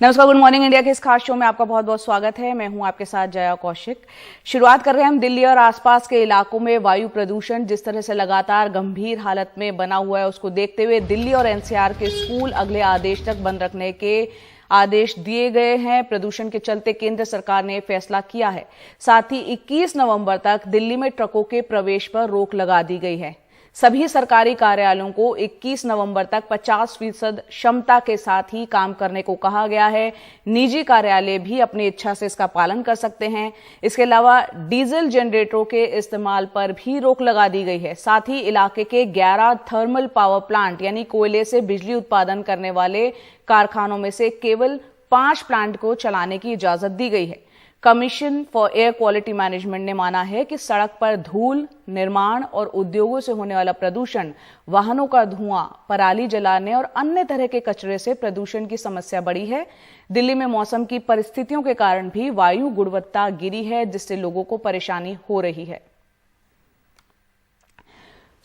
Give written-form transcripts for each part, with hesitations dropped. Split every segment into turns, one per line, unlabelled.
नमस्कार, good morning India के इस खास शो में आपका बहुत बहुत स्वागत है। मैं हूं आपके साथ जया कौशिक। शुरुआत कर रहे हैं हम दिल्ली और आसपास के इलाकों में वायु प्रदूषण जिस तरह से लगातार गंभीर हालत में बना हुआ है, उसको देखते हुए दिल्ली और एनसीआर के स्कूल अगले आदेश तक बंद रखने के आदेश दिए गए हैं। प्रदूषण के चलते केंद्र सरकार ने फैसला किया है। साथ ही 21 नवंबर तक दिल्ली में ट्रकों के प्रवेश पर रोक लगा दी गई है। सभी सरकारी कार्यालयों को 21 नवंबर तक 50% क्षमता के साथ ही काम करने को कहा गया है। निजी कार्यालय भी अपनी इच्छा से इसका पालन कर सकते हैं। इसके अलावा डीजल जनरेटरों के इस्तेमाल पर भी रोक लगा दी गई है। साथ ही इलाके के 11 थर्मल पावर प्लांट यानी कोयले से बिजली उत्पादन करने वाले कारखानों में से केवल 5 प्लांट को चलाने की इजाजत दी गई है। Commission for air quality management ने माना है कि सड़क पर धूल, निर्माण और उद्योगों से होने वाला प्रदूषण, वाहनों का धुआं, पराली जलाने और अन्य तरह के कचरे से प्रदूषण की समस्या बढ़ी है। दिल्ली में मौसम की परिस्थितियों के कारण भी वायु गुणवत्ता गिरी है, जिससे लोगों को परेशानी हो रही है।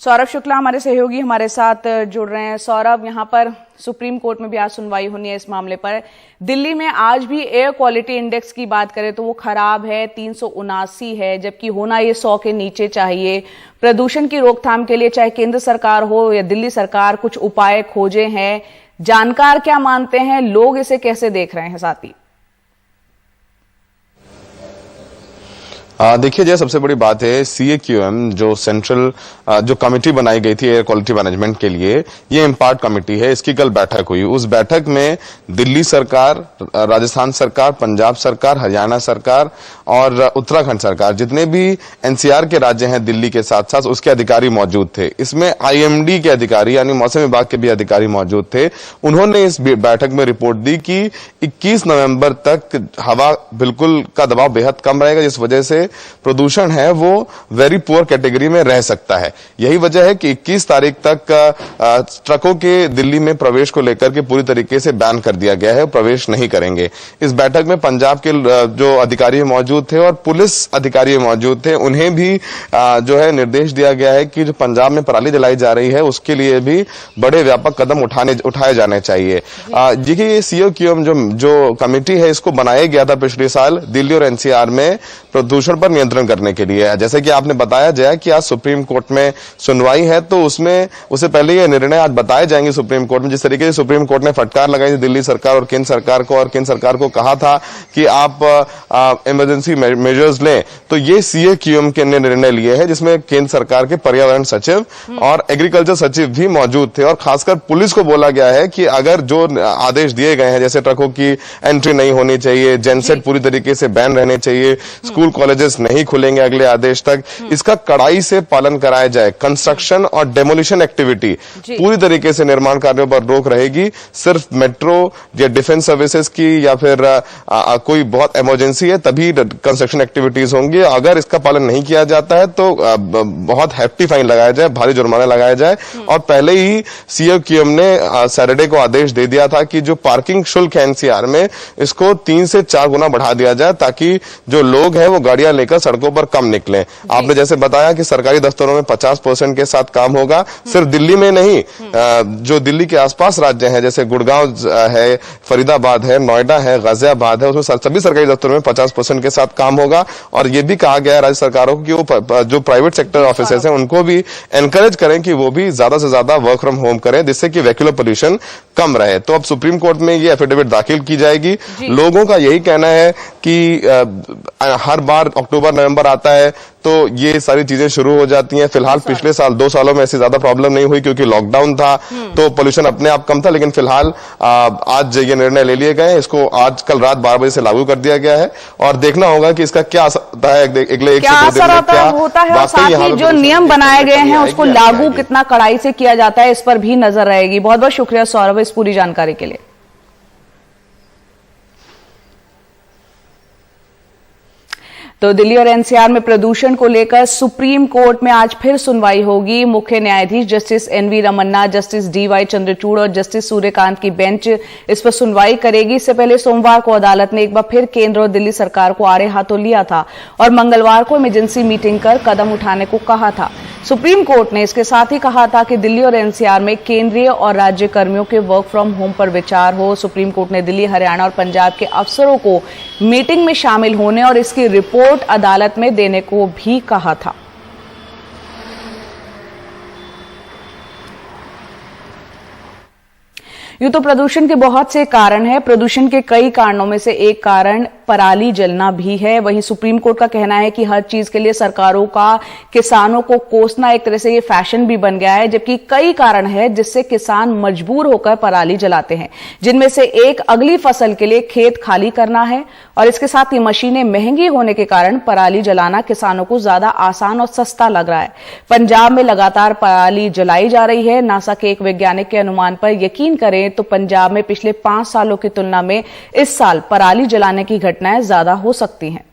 सौरभ शुक्ला हमारे सहयोगी हमारे साथ जुड़ रहे हैं। सौरभ, यहां पर सुप्रीम कोर्ट में भी आज सुनवाई होनी है इस मामले पर। दिल्ली में आज भी एयर क्वालिटी इंडेक्स की बात करें तो वो खराब है, 379 है, जबकि होना ये 100 के नीचे चाहिए। प्रदूषण की रोकथाम के लिए चाहे केंद्र सरकार हो या दिल्ली सरकार कुछ उपाय खोजे हैं। जानकार क्या मानते हैं, लोग इसे कैसे देख रहे हैं? साथ ही
देखिए, जय, सबसे बड़ी बात है CAQM जो सेंट्रल जो कमेटी बनाई गई थी एयर क्वालिटी मैनेजमेंट के लिए, ये इम्पार्ट कमेटी है। इसकी कल बैठक हुई। उस बैठक में दिल्ली सरकार, राजस्थान सरकार, पंजाब सरकार, हरियाणा सरकार और उत्तराखंड सरकार, जितने भी NCR के राज्य हैं दिल्ली के साथ साथ, उसके अधिकारी मौजूद थे। इसमें IMD के अधिकारी यानी मौसम विभाग के भी अधिकारी मौजूद थे। उन्होंने इस बैठक में रिपोर्ट दी कि 21 नवंबर तक हवा बिल्कुल का दबाव बेहद कम रहेगा, जिस वजह से प्रदूषण है वो वेरी पुअर कैटेगरी में रह सकता है। यही वजह है कि 21 तारीख तक ट्रकों के दिल्ली में प्रवेश को लेकर के पूरी तरीके से बैन कर दिया गया है, प्रवेश नहीं करेंगे। इस बैठक में पंजाब के जो अधिकारी मौजूद थे और पुलिस अधिकारी मौजूद थे, उन्हें भी जो है निर्देश दिया गया है कि जो पंजाब में पराली जलाई जा रही है उसके लिए भी बड़े व्यापक कदम उठाए जाने चाहिए। देखिए, ये CAQM जो कमेटी है, इसको बनाया गया था पिछले साल दिल्ली और NCR में प्रदूषण पर नियंत्रण करने के लिए। जैसे कि आपने बताया जाए कि आज सुप्रीम कोर्ट में सुनवाई है, तो उससे पहले ये निर्णय आज बताए जाएंगे सुप्रीम कोर्ट में। जिस तरीके से सुप्रीम कोर्ट ने फटकार लगाई थी दिल्ली सरकार और केंद्र सरकार को, और केंद्र सरकार को कहा था कि आप इमरजेंसी मेजर्स लें, तो ये CAQM के निर्णय लिए हैं, जिसमें केंद्र सरकार के पर्यावरण सचिव और एग्रीकल्चर सचिव भी मौजूद थे। और खासकर पुलिस को बोला गया है कि अगर जो आदेश दिए गए हैं, जैसे ट्रकों की एंट्री नहीं होनी चाहिए, जेनसेट पूरी तरीके से बैन रहने चाहिए, स्कूल कॉलेजेस नहीं खुलेंगे अगले आदेश तक, इसका कड़ाई से पालन कराया जाए। कंस्ट्रक्शन और डेमोलिशन एक्टिविटी पूरी तरीके से, निर्माण कार्यों पर रोक रहेगी। सिर्फ मेट्रो या डिफेंस सर्विसेज की या फिर कोई बहुत इमरजेंसी है तभी कंस्ट्रक्शन एक्टिविटीज होंगी। अगर इसका पालन नहीं किया जाता है तो बहुत हैफ्टी फाइन लगाया जाए, भारी जुर्माना लगाया जाए। और पहले ही CAQM ने सैटरडे को आदेश दे दिया था कि जो पार्किंग शुल्क है NCR में, इसको 3 से 4 गुना बढ़ा दिया जाए, ताकि जो लोग हैं वो गाड़ियां लेकर सड़कों पर कम निकले। आपने जैसे बताया कि सरकारी दफ्तरों में 50% के साथ काम होगा। सिर्फ दिल्ली में नहीं, जो दिल्ली के आसपास राज्य हैं, जैसे गुड़गांव है, फरीदाबाद है, नोएडा है, गाजियाबाद है, उसमें सभी सरकारी दफ्तरों में 50% के साथ काम होगा। और ये भी कहा गया है राज्य सरकारों को कि वो जो प्राइवेट सेक्टर ऑफिसेस हैं उनको भी एनकरेज करें कि वो भी ज्यादा से ज्यादा वर्क फ्रॉम होम करें, जिससे कि वेहिकुलर पोल्यूशन कम रहे। तो अब सुप्रीम कोर्ट में ये एफिडेविट दाखिल की जाएगी। लोगों का यही कहना है कि हर बार अक्टूबर नवंबर आता है तो ये सारी चीजें शुरू हो जाती हैं। फिलहाल पिछले साल 2 सालों में ऐसी ज्यादा प्रॉब्लम नहीं हुई क्योंकि लॉकडाउन था, तो पोल्यूशन अपने आप कम था। लेकिन फिलहाल आज ये निर्णय ले लिए गए हैं, इसको आज कल रात 12 बजे से लागू कर दिया गया है और देखना होगा कि इसका क्या असर होता है अगले 1 से 2 दिन में, क्या
होता है। और साथ ही जो नियम बनाए गए हैं उसको लागू कितना कड़ाई से किया जाता है, इस पर भी नजर रहेगी। बहुत बहुत शुक्रिया सौरभ इस पूरी जानकारी के लिए। तो दिल्ली और एनसीआर में प्रदूषण को लेकर सुप्रीम कोर्ट में आज फिर सुनवाई होगी। मुख्य न्यायाधीश justice NV Ramana, justice DY Chandrachud और जस्टिस सूर्यकांत की बेंच इस पर सुनवाई करेगी। इससे पहले सोमवार को अदालत ने एक बार फिर केंद्र और दिल्ली सरकार को आड़े हाथों लिया था और मंगलवार को इमरजेंसी मीटिंग कर कदम उठाने को कहा था। सुप्रीम कोर्ट ने इसके साथ ही कहा था कि दिल्ली और एनसीआर में केंद्रीय और राज्य कर्मियों के वर्क फ्रॉम होम पर विचार हो। सुप्रीम कोर्ट ने दिल्ली, हरियाणा और पंजाब के अफसरों को मीटिंग में शामिल होने और इसकी रिपोर्ट अदालत में देने को भी कहा था। यूं तो प्रदूषण के बहुत से कारण हैं। प्रदूषण के कई कारणों में से एक कारण पराली जलना भी है। वहीं सुप्रीम कोर्ट का कहना है कि हर चीज के लिए सरकारों का किसानों को कोसना एक तरह से ये फैशन भी बन गया है, जबकि कई कारण है जिससे किसान मजबूर होकर पराली जलाते हैं, जिनमें से एक अगली फसल के लिए खेत खाली करना है और इसके साथ ही मशीनें महंगी होने के कारण पराली जलाना किसानों को ज्यादा आसान और सस्ता लग रहा है। पंजाब में लगातार पराली जलाई जा रही है। नासा के एक वैज्ञानिक के अनुमान पर यकीन करें तो पंजाब में पिछले 5 सालों की तुलना में इस साल पराली जलाने की घटनाएं ज्यादा हो सकती हैं।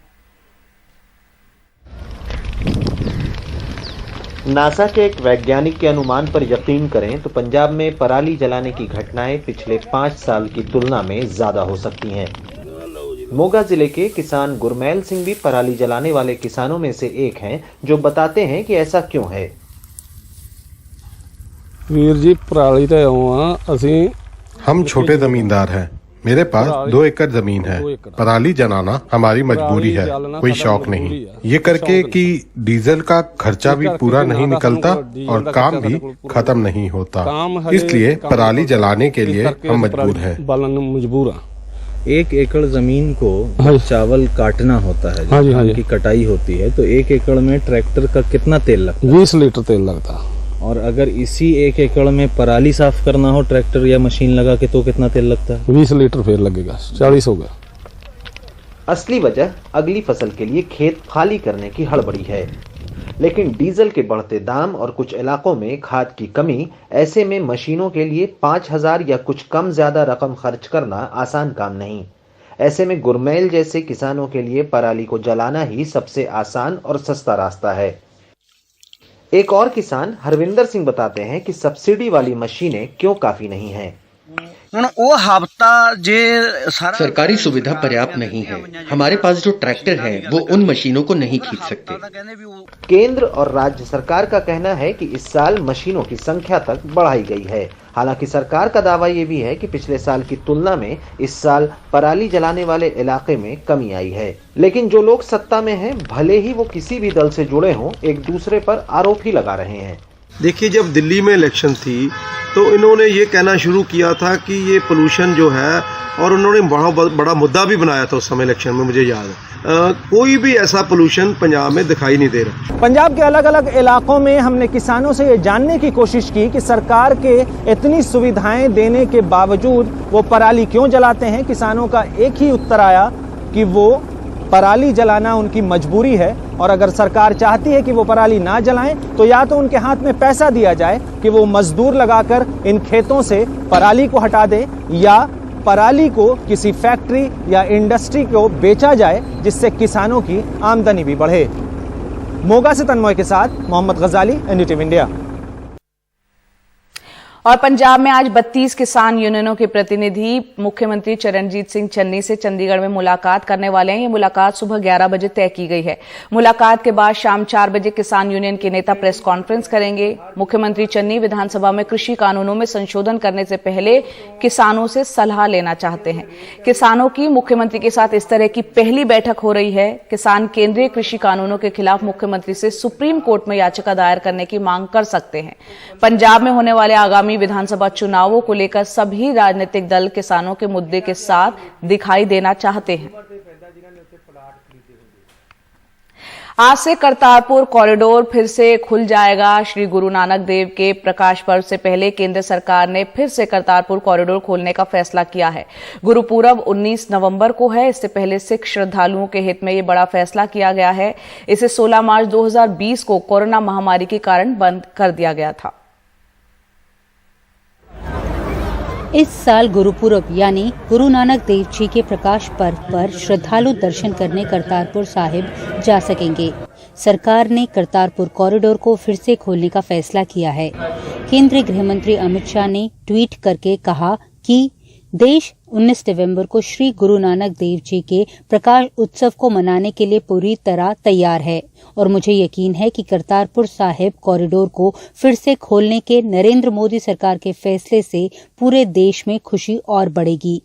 नासा के एक वैज्ञानिक के अनुमान पर यकीन करें तो पंजाब में पराली जलाने की घटनाएं पिछले 5 साल की तुलना में ज्यादा हो सकती हैं। मोगा जिले के किसान गुरमैल सिंह भी पराली जलाने वाले किसानों में से एक हैं, जो बताते हैं कि ऐसा क्यों है।
वीर जी पराली तो असी
हम छोटे जमींदार हैं। मेरे पास 2 एकड़ जमीन है। पराली जलाना हमारी मजबूरी है, कोई शौक नहीं। ये करके कि डीजल का खर्चा भी पूरा नहीं निकलता और काम भी खत्म नहीं होता, इसलिए पराली जलाने के लिए हम मजबूर हैं।
मजबूर
1 एकड़ जमीन को चावल काटना होता है, धान की कटाई होती है, तो 1 एकड़ में ट्रैक्टर का कितना तेल लगता है?
20 लीटर तेल लगता।
और अगर इसी 1 एकड़ में पराली साफ करना हो ट्रैक्टर या मशीन लगा के तो कितना तेल लगता है?
20 लीटर फिर लगेगा, 40 हो गया।
असली वजह अगली फसल के लिए खेत खाली करने की हड़बड़ी है, लेकिन डीजल के बढ़ते दाम और कुछ इलाकों में खाद की कमी, ऐसे में मशीनों के लिए 5,000 या कुछ कम ज्यादा रकम खर्च करना आसान काम नहीं। ऐसे में गुरमैल जैसे किसानों के लिए पराली को जलाना ही सबसे आसान और सस्ता रास्ता है। एक और किसान हरविंदर सिंह बताते हैं कि सब्सिडी वाली मशीनें क्यों काफी नहीं हैं।
सरकारी सुविधा पर्याप्त नहीं है। हमारे पास जो ट्रैक्टर है वो उन मशीनों को नहीं खींच सकते।
केंद्र और राज्य सरकार का कहना है कि इस साल मशीनों की संख्या तक बढ़ाई गई है। हालांकि सरकार का दावा ये भी है कि पिछले साल की तुलना में इस साल पराली जलाने वाले इलाके में कमी आई है। लेकिन जो लोग सत्ता में हैं, भले ही वो किसी भी दल से जुड़े हों, एक दूसरे पर आरोप ही लगा रहे हैं।
देखिए, जब दिल्ली में इलेक्शन थी तो इन्होंने ये कहना शुरू किया था कि ये पोल्यूशन जो है, और उन्होंने बड़ा मुद्दा भी बनाया था उस समय इलेक्शन में, मुझे याद है। कोई भी ऐसा पोल्यूशन पंजाब में दिखाई नहीं दे रहा।
पंजाब के अलग अलग इलाकों में हमने किसानों से ये जानने की कोशिश की कि सरकार के इतनी सुविधाएं देने के बावजूद वो पराली क्यों जलाते हैं। किसानों का एक ही उत्तर आया कि वो पराली जलाना उनकी मजबूरी है, और अगर सरकार चाहती है कि वो पराली ना जलाएं तो या तो उनके हाथ में पैसा दिया जाए कि वो मजदूर लगाकर इन खेतों से पराली को हटा दे, या पराली को किसी फैक्ट्री या इंडस्ट्री को बेचा जाए, जिससे किसानों की आमदनी भी बढ़े। मोगा से तन्मय के साथ मोहम्मद गजाली, एनडीटीवी इंडिया।
और पंजाब में आज 32 किसान यूनियनों के प्रतिनिधि मुख्यमंत्री चरणजीत सिंह चन्नी से चंडीगढ़ में मुलाकात करने वाले हैं। ये मुलाकात सुबह 11 बजे तय की गई है। मुलाकात के बाद शाम 4 बजे किसान यूनियन के नेता प्रेस कॉन्फ्रेंस करेंगे। मुख्यमंत्री चन्नी विधानसभा में कृषि कानूनों में संशोधन करने से पहले किसानों से सलाह लेना चाहते हैं। किसानों की मुख्यमंत्री के साथ इस तरह की पहली बैठक हो रही है। किसान केंद्रीय कृषि कानूनों के खिलाफ मुख्यमंत्री से सुप्रीम कोर्ट में याचिका दायर करने की मांग कर सकते हैं। पंजाब में होने वाले आगामी विधानसभा चुनावों को लेकर सभी राजनीतिक दल किसानों के मुद्दे के साथ दिखाई देना चाहते हैं। आज से करतारपुर कॉरिडोर फिर से खुल जाएगा। श्री गुरु नानक देव के प्रकाश पर्व से पहले केंद्र सरकार ने फिर से करतारपुर कॉरिडोर खोलने का फैसला किया है। गुरुपूरब 19 नवंबर को है। इससे पहले सिख श्रद्धालुओं के हित में यह बड़ा फैसला किया गया है। इसे 16 मार्च 2020 को कोरोना महामारी के कारण बंद कर दिया गया था।
इस साल गुरुपुरब यानी गुरु नानक देव जी के प्रकाश पर्व पर श्रद्धालु दर्शन करने करतारपुर साहिब जा सकेंगे। सरकार ने करतारपुर कॉरिडोर को फिर से खोलने का फैसला किया है। केंद्रीय गृह मंत्री अमित शाह ने ट्वीट करके कहा कि देश 19 नवंबर को श्री गुरु नानक देव जी के प्रकाश उत्सव को मनाने के लिए पूरी तरह तैयार है और मुझे यकीन है कि करतारपुर साहिब कॉरिडोर को फिर से खोलने के नरेंद्र मोदी सरकार के फैसले से पूरे देश में खुशी और बढ़ेगी।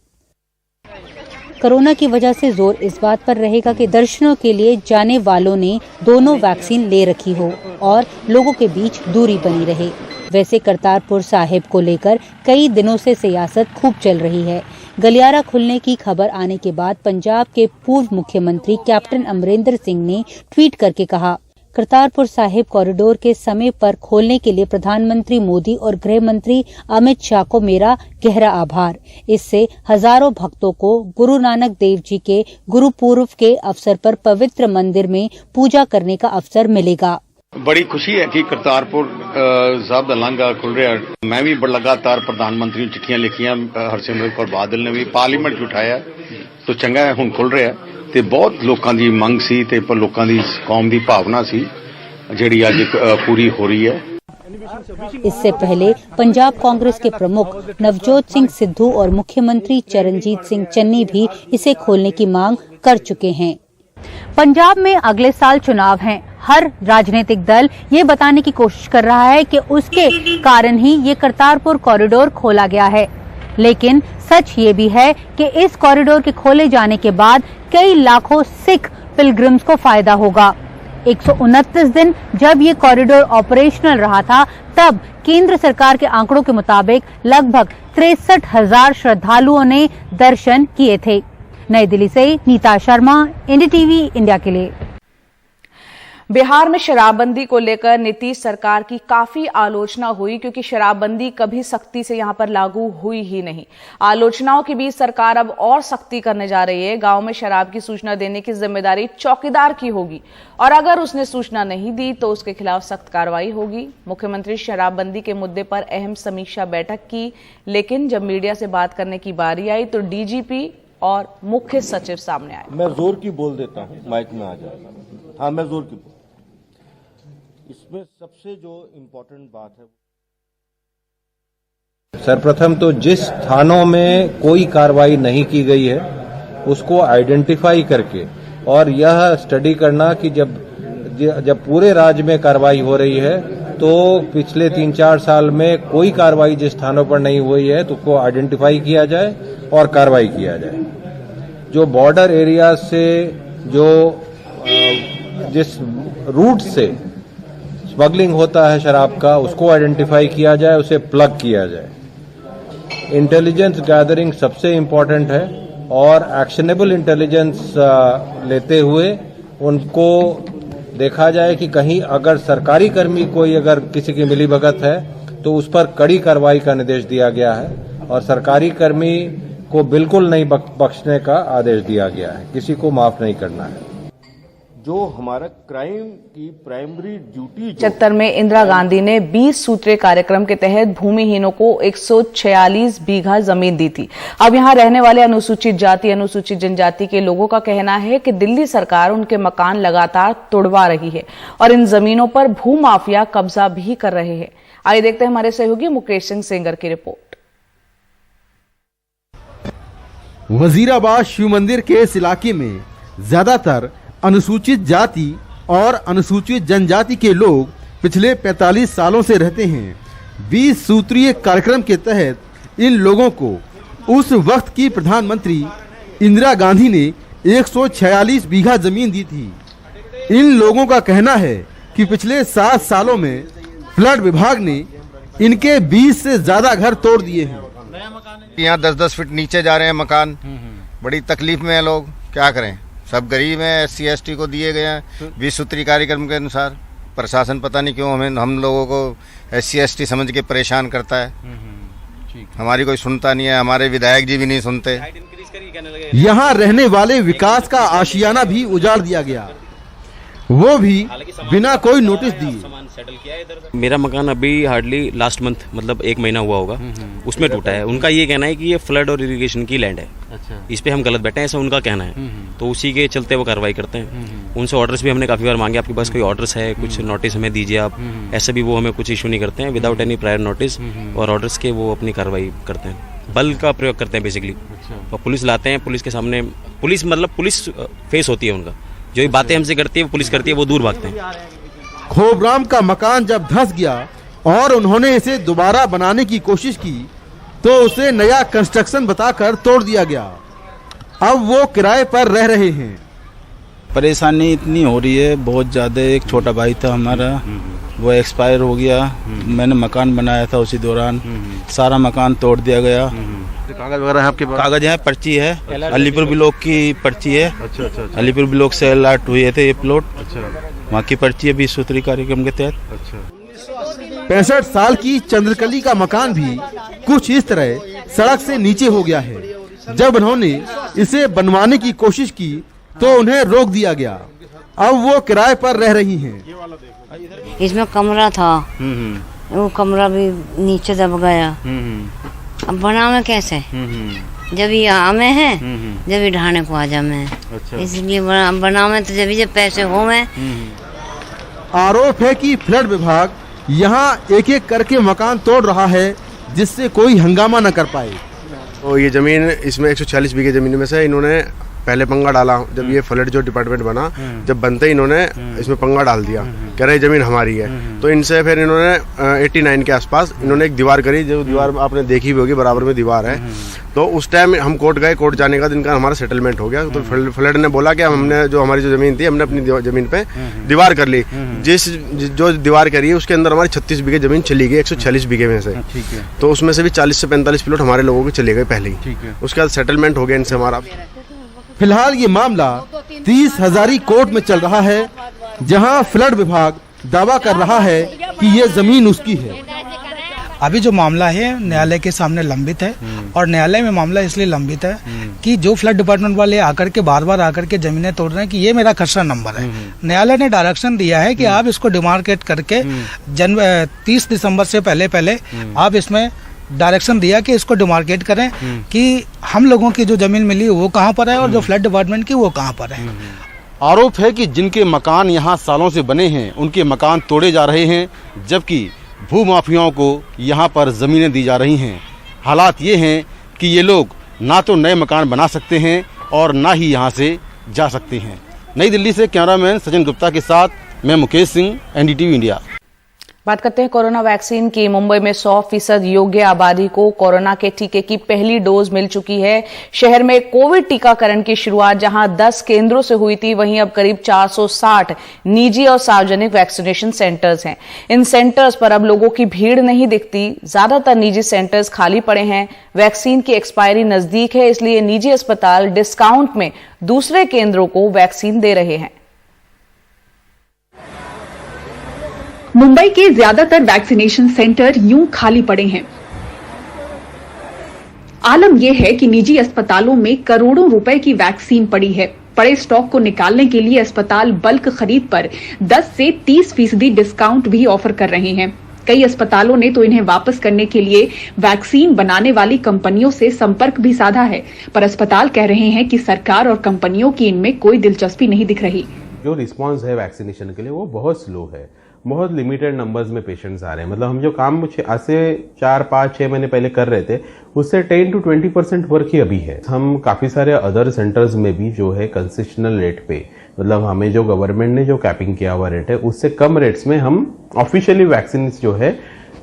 कोरोना की वजह से जोर इस बात पर रहेगा कि दर्शनों के लिए जाने वालों ने दोनों वैक्सीन ले रखी हो और लोगों के बीच दूरी बनी रहे। वैसे करतारपुर साहिब को लेकर कई दिनों से सियासत खूब चल रही है। गलियारा खुलने की खबर आने के बाद पंजाब के पूर्व मुख्यमंत्री कैप्टन अमरिंदर सिंह ने ट्वीट करके कहा, करतारपुर साहिब कॉरिडोर के समय पर खोलने के लिए प्रधानमंत्री मोदी और गृह मंत्री अमित शाह को मेरा गहरा आभार। इससे हजारों भक्तों को गुरु नानक देव जी के गुरुपूर्व के अवसर पर पवित्र मंदिर में पूजा करने का अवसर मिलेगा।
बड़ी खुशी है कि करतारपुर साहब का लांघा खुल रहा है। मैं भी लगातार प्रधानमंत्री को चिट्ठियां लिखियां, हरसिमरत कौर बादल ने भी पार्लीमेंट च उठाया, तो चंगा है हुण खुल रहा है। ते बहुत लोगों की मंग सी ते लोगों की कौम की भावना सी जिहड़ी अज पूरी हो रही है।
इससे पहले पंजाब कांग्रेस के प्रमुख नवजोत सिंह सिद्धू और मुख्यमंत्री चरणजीत सिंह चन्नी भी इसे खोलने की मांग कर चुके हैं। पंजाब में अगले साल चुनाव हैं। हर राजनीतिक दल ये बताने की कोशिश कर रहा है कि उसके कारण ही ये करतारपुर कॉरिडोर खोला गया है, लेकिन सच ये भी है कि इस कॉरिडोर के खोले जाने के बाद कई लाखों सिख पिलग्रिम्स को फायदा होगा। 129 दिन जब ये कॉरिडोर ऑपरेशनल रहा था, तब केंद्र सरकार के आंकड़ों के मुताबिक लगभग 63,000 श्रद्धालुओं ने दर्शन किए थे। नई दिल्ली से नीता शर्मा, एनडीटीवी इंडिया के लिए।
बिहार में शराबबंदी को लेकर नीतीश सरकार की काफी आलोचना हुई, क्योंकि शराबबंदी कभी सख्ती से यहां पर लागू हुई ही नहीं। आलोचनाओं के बीच सरकार अब और सख्ती करने जा रही है। गांव में शराब की सूचना देने की जिम्मेदारी चौकीदार की होगी और अगर उसने सूचना नहीं दी तो उसके खिलाफ सख्त कार्रवाई होगी। मुख्यमंत्री शराबबंदी के मुद्दे पर अहम समीक्षा बैठक की, लेकिन जब मीडिया से बात करने की बारी आई तो डीजीपी और मुख्य सचिव सामने आए।
मैं जोर की बोल देता हूं, माइक में आ जाएगा। हाँ, मैं जोर की इसमें सबसे जो इम्पोर्टेंट बात है,
सर्वप्रथम तो जिस थानों में कोई कार्रवाई नहीं की गई है उसको आइडेंटिफाई करके और यह स्टडी करना कि जब पूरे राज्य में कार्रवाई हो रही है तो पिछले 3-4 साल में कोई कार्रवाई जिस थानों पर नहीं हुई है तो उसको आइडेंटिफाई किया जाए और कार्रवाई किया जाए। जो बॉर्डर एरिया से जो जिस रूट से स्मगलिंग होता है शराब का, उसको आइडेंटिफाई किया जाए, उसे प्लग किया जाए। इंटेलिजेंस गैदरिंग सबसे इम्पोर्टेंट है और एक्शनेबल इंटेलिजेंस लेते हुए उनको देखा जाए कि कहीं अगर सरकारी कर्मी कोई अगर किसी की मिलीभगत है तो उस पर कड़ी कार्रवाई का निर्देश दिया गया है और सरकारी कर्मी को बिल्कुल नहीं बख्शने का आदेश दिया गया है, किसी को माफ नहीं करना है।
जो हमारा क्राइम की प्राइमरी ड्यूटी
75 में इंदिरा गांधी ने 20 सूत्रीय कार्यक्रम के तहत भूमिहीनों को 146 बीघा जमीन दी थी। अब यहां रहने वाले अनुसूचित जाति, अनुसूचित जनजाति के लोगों का कहना है कि दिल्ली सरकार उनके मकान लगातार तोड़वा रही है और इन जमीनों पर भूमाफिया कब्जा भी कर रहे हैं। आइए देखते हैं हमारे सहयोगी मुकेश सिंह सेंगर की रिपोर्ट।
वजीराबाद शिव मंदिर के इस इलाके में ज्यादातर अनुसूचित जाति और अनुसूचित जनजाति के लोग पिछले 45 सालों से रहते हैं। 20 सूत्रीय कार्यक्रम के तहत इन लोगों को उस वक्त की प्रधानमंत्री इंदिरा गांधी ने 146 बीघा जमीन दी थी। इन लोगों का कहना है कि पिछले 7 सालों में फ्लड विभाग ने इनके 20 से ज्यादा घर तोड़ दिए हैं।
यहाँ 10-10 फीट नीचे जा रहे हैं मकान, बड़ी तकलीफ में है लोग, क्या करें। सब गरीब हैं, SC ST को दिए गए हैं 20 सूत्री कार्यक्रम के अनुसार। प्रशासन पता नहीं क्यों हम लोगों को SC ST समझ के परेशान करता है। हमारी कोई सुनता नहीं है, हमारे विधायक जी भी नहीं सुनते।
यहाँ रहने वाले विकास का आशियाना भी उजाड़ दिया गया। वो भी बिना कोई नोटिस दिए।
मेरा मकान अभी हार्डली लास्ट मंथ मतलब 1 महीना हुआ होगा, उसमें टूटा है। उनका ये कहना है कि ये फ्लड और इरिगेशन की लैंड है, इस पे हम गलत बैठे हैं, ऐसा उनका कहना है। तो उसी के चलते वो कार्रवाई करते हैं। उनसे ऑर्डर्स भी हमने काफ़ी बार मांगे, आपके पास कोई ऑर्डर्स है, कुछ नोटिस हमें दीजिए आप। ऐसे भी वो हमें कुछ इशू नहीं करते हैं विदाउट एनी प्रायर नोटिस, और ऑर्डर्स के वो अपनी कार्रवाई करते हैं। बल का प्रयोग करते हैं बेसिकली, और पुलिस लाते हैं। पुलिस के सामने पुलिस फेस होती है उनका, जो बातें हमसे करती है वो पुलिस करती है, वो दूर भागते हैं।
खोबराम का मकान जब धंस गया और उन्होंने इसे दोबारा बनाने की कोशिश की तो उसे नया कंस्ट्रक्शन बताकर तोड़ दिया गया। अब वो किराए पर रह रहे हैं।
परेशानी इतनी हो रही है बहुत ज़्यादा। एक छोटा भाई था हमारा, वो एक्सपायर हो गया। मैंने मकान बनाया था, उसी दौरान सारा मकान तोड़ दिया गया।
कागज वगैरह है आपके पास?
कागज है, पर्ची है, अलीपुर ब्लॉक की पर्ची है। अच्छा। अलीपुर ब्लॉक से अलर्ट हुए थे ये प्लॉट। अच्छा। वहाँ की पर्ची है 20 सूत्री कार्यक्रम के तहत।
अच्छा। 65 साल की चंद्रकली का मकान भी कुछ इस तरह सड़क से नीचे हो गया है। जब उन्होंने इसे बनवाने की कोशिश की तो उन्हें रोक दिया गया। अब वो किराए पर रह रही हैं।
इसमें कमरा था, वो कमरा भी नीचे दब गया। अब बनावे कैसे? जब ये आमे हैं, जब ये ढाने को आ जामे। अच्छा। इसलिए बनावे तो जब पैसे हो में।
आरोप है कि फ्लड विभाग यहाँ एक एक करके मकान तोड़ रहा है जिससे कोई हंगामा न कर पाए।
तो ये जमीन, इसमें 140 बीघे जमीन में से इन्होंने पहले पंगा डाला। जब ये फ्लड जो डिपार्टमेंट बना, जब बनते ही इन्होंने इसमें पंगा डाल दिया, कह रहे जमीन हमारी है। तो इनसे फिर इन्होंने 89 के आसपास इन्होंने एक दीवार करी, जो दीवार आपने देखी भी होगी, बराबर में दीवार है। तो उस टाइम हम कोर्ट गए, कोर्ट जाने का दिन का हमारा सेटलमेंट हो गया। तो फ्लड ने बोला कि हमने जो हमारी जो जमीन थी, हमने अपनी जमीन पे दीवार कर ली। जो दीवार करी है उसके अंदर हमारी 36 बीघे जमीन चली गई 140 बीघे में से। तो उसमें से भी 40 से 45 प्लॉट हमारे लोगों के चले गए पहले ही। उसके बाद सेटलमेंट हो गया इनसे हमारा।
फिलहाल ये मामला 30 हजारी कोर्ट में चल रहा है, जहां फ्लड विभाग दावा कर रहा है कि ये जमीन उसकी है।
अभी जो मामला है न्यायालय के सामने लंबित है, और न्यायालय में मामला इसलिए लंबित है कि जो फ्लड डिपार्टमेंट वाले आकर के बार आकर के जमीनें तोड़ रहे हैं कि ये मेरा खसरा नंबर है। न्यायालय ने डायरेक्शन दिया है कि आप इसको डिमार्केट करके 30 दिसंबर से पहले आप इसमें डायरेक्शन दिया कि इसको डिमार्केट करें कि हम लोगों की जो जमीन मिली वो कहाँ पर है और जो फ्लड डिपार्टमेंट की वो कहाँ पर है।
आरोप है कि जिनके मकान यहाँ सालों से बने हैं उनके मकान तोड़े जा रहे हैं, जबकि भूमाफियाओं को यहाँ पर ज़मीनें दी जा रही हैं। हालात ये हैं कि ये लोग ना तो नए मकान बना सकते हैं और ना ही यहाँ से जा सकते हैं। नई दिल्ली से कैमरामैन सचिन गुप्ता के साथ मैं मुकेश सिंह, NDTV इंडिया।
बात करते हैं कोरोना वैक्सीन की। मुंबई में 100% योग्य आबादी को कोरोना के टीके की पहली डोज मिल चुकी है। शहर में कोविड टीकाकरण की शुरुआत जहां 10 केंद्रों से हुई थी, वहीं अब करीब 460 निजी और सार्वजनिक वैक्सीनेशन सेंटर्स हैं। इन सेंटर्स पर अब लोगों की भीड़ नहीं दिखती। ज्यादातर निजी सेंटर्स खाली पड़े हैं। वैक्सीन की एक्सपायरी नजदीक है, इसलिए निजी अस्पताल डिस्काउंट में दूसरे केंद्रों को वैक्सीन दे रहे हैं।
मुंबई के ज्यादातर वैक्सीनेशन सेंटर यूं खाली पड़े हैं। आलम यह है कि निजी अस्पतालों में करोड़ों रुपए की वैक्सीन पड़ी है। पड़े स्टॉक को निकालने के लिए अस्पताल बल्क खरीद पर 10 से 30% डिस्काउंट भी ऑफर कर रहे हैं। कई अस्पतालों ने तो इन्हें वापस करने के लिए वैक्सीन बनाने वाली कंपनियों से संपर्क भी साधा है, पर अस्पताल कह रहे हैं कि सरकार और कंपनियों की इनमें कोई दिलचस्पी नहीं दिख रही।
जो रिस्पांस है वैक्सीनेशन के लिए वो बहुत स्लो है, बहुत लिमिटेड नंबर्स में पेशेंट्स आ रहे हैं। मतलब हम जो काम आज से 4, 5, 6 महीने पहले कर रहे थे, उससे 10 to 20% वर्क ही अभी है। हम काफी सारे अदर सेंटर्स में भी जो है कंसेशनल रेट पे, मतलब हमें जो गवर्नमेंट ने जो कैपिंग किया हुआ रेट है उससे कम रेट्स में हम ऑफिशियली वैक्सीन जो है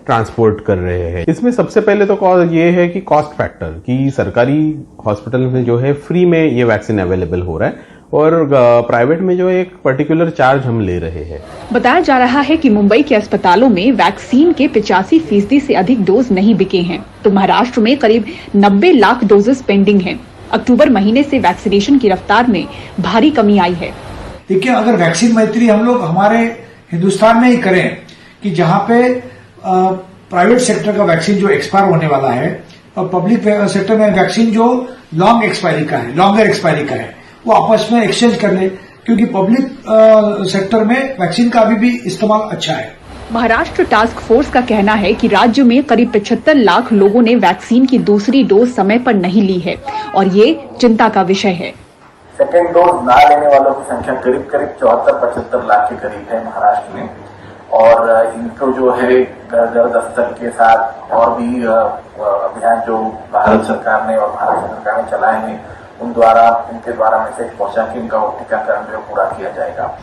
ट्रांसपोर्ट कर रहे हैं। इसमें सबसे पहले तो ये है कि कॉस्ट फैक्टर, कि सरकारी हॉस्पिटल में जो है फ्री में ये वैक्सीन अवेलेबल हो रहा है और प्राइवेट में जो एक पर्टिकुलर चार्ज हम ले रहे हैं।
बताया जा रहा है कि मुंबई के अस्पतालों में वैक्सीन के 85% से अधिक डोज नहीं बिके हैं, तो महाराष्ट्र में करीब 90 लाख डोजेस पेंडिंग हैं। अक्टूबर महीने से वैक्सीनेशन की रफ्तार में भारी कमी आई है।
देखिए, अगर वैक्सीन मैत्री हम लोग हमारे हिंदुस्तान में ही करें कि जहाँ पे प्राइवेट सेक्टर का वैक्सीन जो एक्सपायर होने वाला है और पब्लिक सेक्टर में वैक्सीन जो लॉन्गर एक्सपायरी का है, वो आपस में एक्सचेंज कर ले, क्योंकि पब्लिक सेक्टर में वैक्सीन का अभी भी इस्तेमाल अच्छा है।
महाराष्ट्र टास्क फोर्स का कहना है कि राज्य में करीब 75 लाख लोगों ने वैक्सीन की दूसरी डोज समय पर नहीं ली है और ये चिंता का विषय है।
सेकेंड डोज ना लेने वालों की संख्या करीब 74-75 लाख के करीब है महाराष्ट्र में, और इनको जो है घर घर दस्तक के साथ और भी अभियान जो भारत सरकार ने और महाराष्ट्र सरकार ने चलाए हैं उन द्वारा उनके द्वारा मैसेज पहुंचा के इनका टीकाकरण जो पूरा किया जाएगा।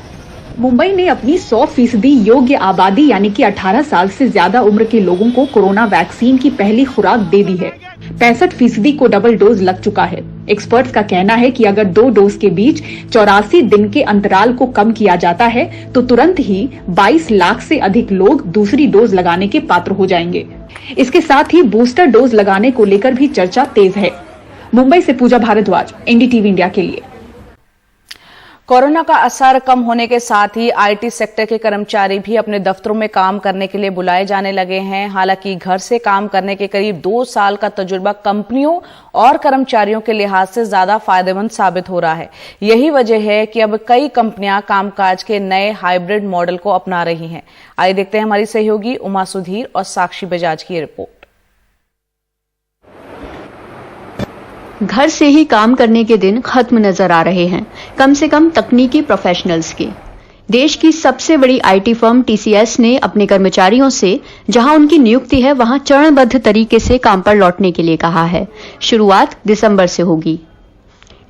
मुंबई ने अपनी 100% योग्य आबादी यानी कि 18 साल से ज्यादा उम्र के लोगों को कोरोना वैक्सीन की पहली खुराक दे दी है। 65% को डबल डोज लग चुका है। एक्सपर्ट्स का कहना है कि अगर 2 डोज के बीच 84 दिन के अंतराल को कम किया जाता है तो तुरंत ही 22 लाख से अधिक लोग दूसरी डोज लगाने के पात्र हो जाएंगे। इसके साथ ही बूस्टर डोज लगाने को लेकर भी चर्चा तेज है। मुंबई से पूजा भारद्वाज, एनडीटीवी इंडिया के लिए।
कोरोना का असर कम होने के साथ ही आईटी सेक्टर के कर्मचारी भी अपने दफ्तरों में काम करने के लिए बुलाए जाने लगे हैं। हालांकि घर से काम करने के करीब 2 साल का तजुर्बा कंपनियों और कर्मचारियों के लिहाज से ज्यादा फायदेमंद साबित हो रहा है। यही वजह है कि अब कई कंपनियां कामकाज के नए हाइब्रिड मॉडल को अपना रही हैं। आइए देखते हैं हमारी सहयोगी उमा सुधीर और साक्षी बजाज की रिपोर्ट।
घर से ही काम करने के दिन खत्म नजर आ रहे हैं, कम से कम तकनीकी प्रोफेशनल्स के। देश की सबसे बड़ी आईटी फर्म टीसीएस ने अपने कर्मचारियों से जहां उनकी नियुक्ति है वहां चरणबद्ध तरीके से काम पर लौटने के लिए कहा है। शुरुआत दिसंबर से होगी।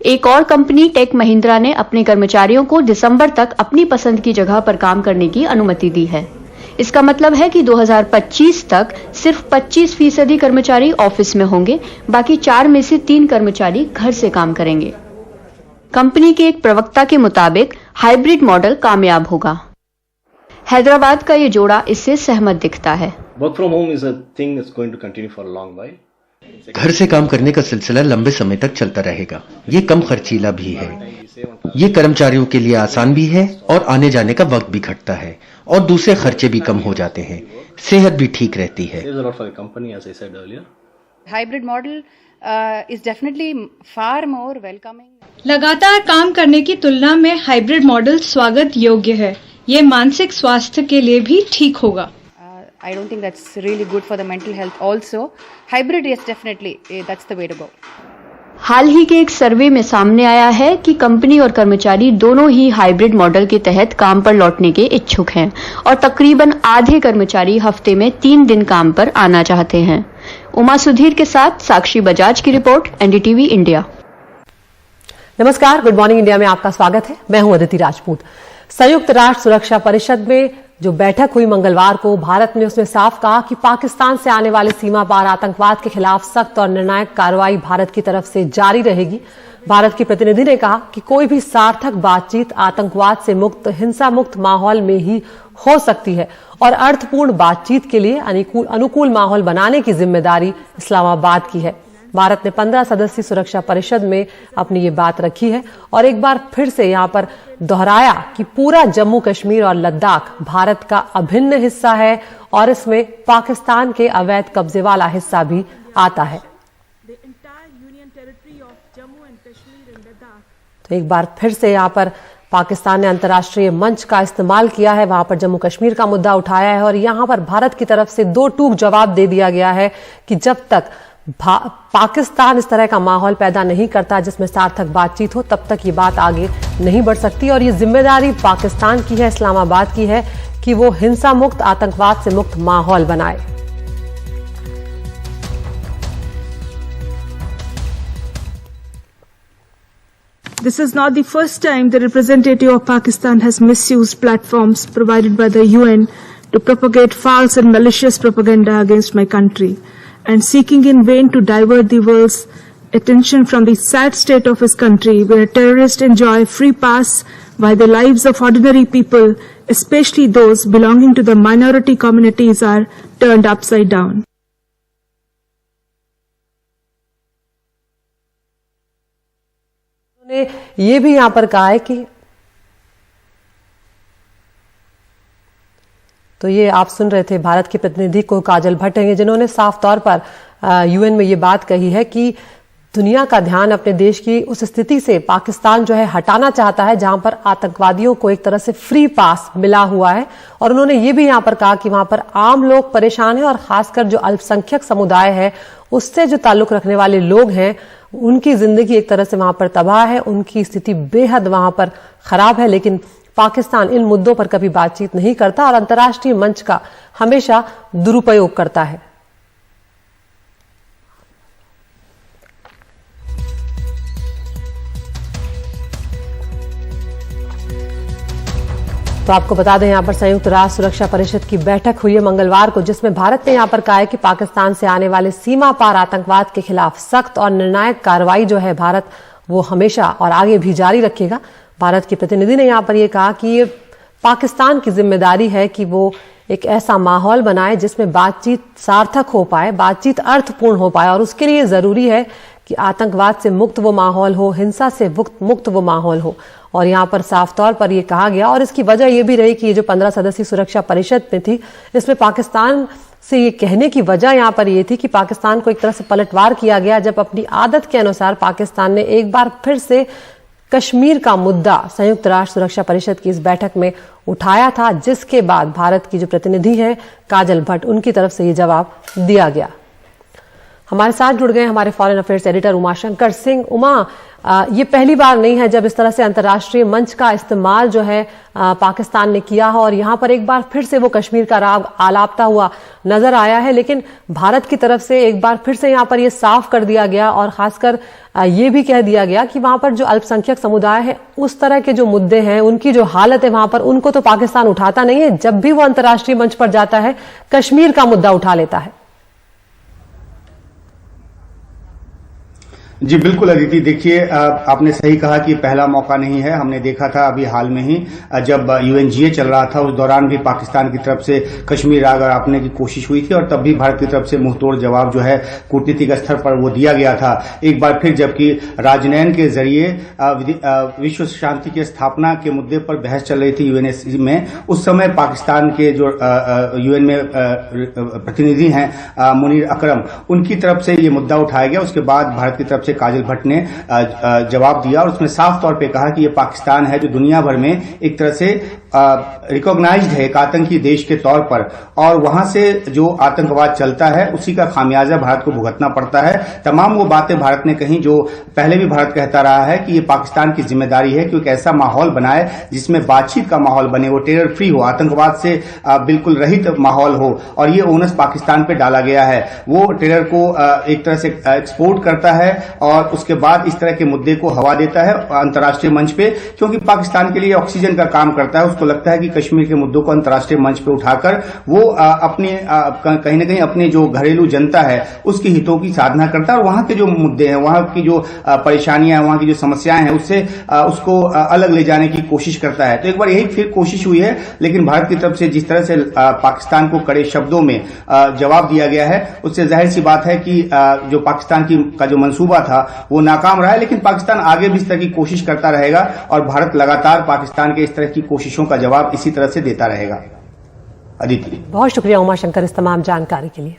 एक और कंपनी टेक महिंद्रा ने अपने कर्मचारियों को दिसंबर तक अपनी पसंद की जगह पर काम करने की अनुमति दी है। इसका मतलब है कि 2025 तक सिर्फ 25% कर्मचारी ऑफिस में होंगे, बाकी 4 में से 3 कर्मचारी घर से काम करेंगे। कंपनी के एक प्रवक्ता के मुताबिक हाइब्रिड मॉडल कामयाब होगा। हैदराबाद का ये जोड़ा इससे सहमत दिखता है।
Work from home is a thing that's going to continue for a long while.
घर से काम करने का सिलसिला लंबे समय तक चलता रहेगा। ये कम खर्चीला भी है। ये कर्मचारियों के लिए आसान भी है और आने जाने का वक्त भी घटता है और दूसरे खर्चे भी कम हो जाते हैं। सेहत भी ठीक रहती है।
Hybrid model is definitely far more welcoming.
लगातार काम करने की तुलना में हाइब्रिड मॉडल स्वागत योग्य है। ये मानसिक स्वास्थ्य के लिए भी ठीक होगा।
I don't think that's really good for the mental health also. Hybrid, yes, definitely, that's the way to go.
हाल ही के एक सर्वे में सामने आया है कि कंपनी और कर्मचारी दोनों ही हाइब्रिड मॉडल के तहत काम पर लौटने के इच्छुक हैं और तकरीबन आधे कर्मचारी हफ्ते में 3 दिन काम पर आना चाहते हैं। उमा सुधीर के साथ साक्षी बजाज की रिपोर्ट, एनडीटीवी इंडिया।
नमस्कार, गुड मॉर्निंग इंडिया में आपका स्वागत है। मैं हूं अदिति राजपूत। संयुक्त राष्ट्र सुरक्षा परिषद में जो बैठक हुई मंगलवार को, भारत ने उसमें साफ कहा कि पाकिस्तान से आने वाले सीमा पार आतंकवाद के खिलाफ सख्त और निर्णायक कार्रवाई भारत की तरफ से जारी रहेगी। भारत की प्रतिनिधि ने कहा कि कोई भी सार्थक बातचीत आतंकवाद से मुक्त, हिंसा मुक्त माहौल में ही हो सकती है और अर्थपूर्ण बातचीत के लिए अनुकूल माहौल बनाने की जिम्मेदारी इस्लामाबाद की है। भारत ने 15 सदस्यीय सुरक्षा परिषद में अपनी ये बात रखी है और एक बार फिर से यहां पर दोहराया कि पूरा जम्मू कश्मीर और लद्दाख भारत का अभिन्न हिस्सा है और इसमें पाकिस्तान के अवैध कब्जे वाला हिस्सा भी आता है। तो एक बार फिर से यहां पर पाकिस्तान ने अंतर्राष्ट्रीय मंच का इस्तेमाल किया है, वहां पर जम्मू कश्मीर का मुद्दा उठाया है और यहां पर भारत की तरफ से 2 टूक जवाब दे दिया गया है कि जब तक पाकिस्तान इस तरह का माहौल पैदा नहीं करता जिसमें सार्थक बातचीत हो, तब तक ये बात आगे नहीं बढ़ सकती और ये जिम्मेदारी पाकिस्तान की है, इस्लामाबाद की है कि वो हिंसा मुक्त, आतंकवाद से मुक्त माहौल बनाए।
This is not the first time the representative of Pakistan has misused platforms provided by the UN to propagate false and malicious propaganda against my country, and seeking in vain to divert the world's attention from the sad state of his country, where terrorists enjoy free pass while the lives of ordinary people, especially those belonging to the minority communities, are turned upside down.
उन्होंने ये भी यहां पर कहा है कि तो ये आप सुन रहे थे भारत के प्रतिनिधि को काजल भट्ट हैं जिन्होंने साफ तौर पर यूएन में ये बात कही है कि दुनिया का ध्यान अपने देश की उस स्थिति से पाकिस्तान जो है हटाना चाहता है जहां पर आतंकवादियों को एक तरह से फ्री पास मिला हुआ है। और उन्होंने ये भी यहां पर कहा कि वहां पर आम लोग परेशान हैं और खासकर जो अल्पसंख्यक समुदाय है उससे जो ताल्लुक रखने वाले लोग हैं उनकी जिंदगी एक तरह से वहां पर तबाह है, उनकी स्थिति बेहद वहां पर खराब है। लेकिन पाकिस्तान इन मुद्दों पर कभी बातचीत नहीं करता और अंतर्राष्ट्रीय मंच का हमेशा दुरुपयोग करता है। तो आपको बता दें, यहां पर संयुक्त राष्ट्र सुरक्षा परिषद की बैठक हुई है मंगलवार को, जिसमें भारत ने यहां पर कहा है कि पाकिस्तान से आने वाले सीमा पार आतंकवाद के खिलाफ सख्त और निर्णायक कार्रवाई जो है भारत वो हमेशा और आगे भी जारी रखेगा। भारत के प्रतिनिधि ने यहां पर यह कहा कि ये पाकिस्तान की जिम्मेदारी है कि वो एक ऐसा माहौल बनाए जिसमें बातचीत सार्थक हो पाए, बातचीत अर्थपूर्ण हो पाए और उसके लिए जरूरी है कि आतंकवाद से मुक्त वो माहौल हो, हिंसा से मुक्त वो माहौल हो। और यहाँ पर साफ तौर पर यह कहा गया और इसकी वजह यह भी रही कि ये जो 15 सदस्यीय सुरक्षा परिषद में थी इसमें पाकिस्तान से ये कहने की वजह यहाँ पर यह थी कि पाकिस्तान को एक तरह से पलटवार किया गया जब अपनी आदत के अनुसार पाकिस्तान ने एक बार फिर से कश्मीर का मुद्दा संयुक्त राष्ट्र सुरक्षा परिषद की इस बैठक में उठाया था, जिसके बाद भारत की जो प्रतिनिधि है काजल भट्ट, उनकी तरफ से ये जवाब दिया गया। हमारे साथ जुड़ गए हमारे foreign affairs editor Umashankar Singh. Uma, ये पहली बार नहीं है जब इस तरह से अंतर्राष्ट्रीय मंच का इस्तेमाल जो है पाकिस्तान ने किया है और यहाँ पर एक बार फिर से वो कश्मीर का राग आलापता हुआ नजर आया है। लेकिन भारत की तरफ से एक बार फिर से यहाँ पर ये साफ कर दिया गया और खासकर ये भी कह दिया गया कि वहां पर जो अल्पसंख्यक समुदाय है उस तरह के जो मुद्दे हैं, उनकी जो हालत है वहां पर, उनको तो पाकिस्तान उठाता नहीं है। जब भी वो अंतर्राष्ट्रीय मंच पर जाता है कश्मीर का मुद्दा उठा लेता है।
जी बिल्कुल अदिति, देखिए आपने सही कहा कि पहला मौका नहीं है। हमने देखा था अभी हाल में ही जब यूएनजीए चल रहा था उस दौरान भी पाकिस्तान की तरफ से कश्मीर राग आपने की कोशिश हुई थी और तब भी भारत की तरफ से मुंहतोड़ जवाब जो है कूटनीतिक स्तर पर वो दिया गया था। एक बार फिर जबकि राजनयन के जरिए विश्व शांति की स्थापना के मुद्दे पर बहस चल रही थी यूएनएससी में, उस समय पाकिस्तान के जो यूएन में प्रतिनिधि हैं मुनीर अकरम, उनकी तरफ से ये मुद्दा उठाया गया। उसके बाद भारत की तरफ से काजल भट्ट ने जवाब दिया और उसमें साफ तौर पे कहा कि ये पाकिस्तान है जो दुनिया भर में एक तरह से रिकॉग्नाइज्ड है एक आतंकी देश के तौर पर और वहां से जो आतंकवाद चलता है उसी का खामियाजा भारत को भुगतना पड़ता है। तमाम वो बातें भारत ने कही जो पहले भी भारत कहता रहा है कि ये पाकिस्तान की जिम्मेदारी है कि एक ऐसा माहौल बनाए जिसमें बातचीत का माहौल बने, वो टेरर फ्री हो, आतंकवाद से बिल्कुल रहित माहौल हो। और ये ओनस पाकिस्तान पे डाला गया है। वो टेरर को एक तरह से एक्सपोर्ट करता है और उसके बाद इस तरह के मुद्दे को हवा देता है अंतर्राष्ट्रीय मंच पे, क्योंकि पाकिस्तान के लिए ऑक्सीजन का काम करता है। उसको लगता है कि कश्मीर के मुद्दों को अंतर्राष्ट्रीय मंच पे उठाकर वो अपने कहीं ना कहीं अपने जो घरेलू जनता है उसके हितों की साधना करता है और वहां के जो मुद्दे हैं, वहां की जो परेशानियां हैं, वहां की जो समस्याएं हैं उससे उसको अलग ले जाने की कोशिश करता है। तो एक बार यही फिर कोशिश हुई है, लेकिन भारत की तरफ से जिस तरह से पाकिस्तान को कड़े शब्दों में जवाब दिया गया है उससे जाहिर सी बात है कि जो पाकिस्तान का जो मंसूबा था वो नाकाम रहा है। लेकिन पाकिस्तान आगे भी इस तरह की कोशिश करता रहेगा और भारत लगातार पाकिस्तान के इस तरह की कोशिशों का जवाब इसी तरह से देता रहेगा। अदिति,
बहुत शुक्रिया उमाशंकर इस तमाम जानकारी के लिए।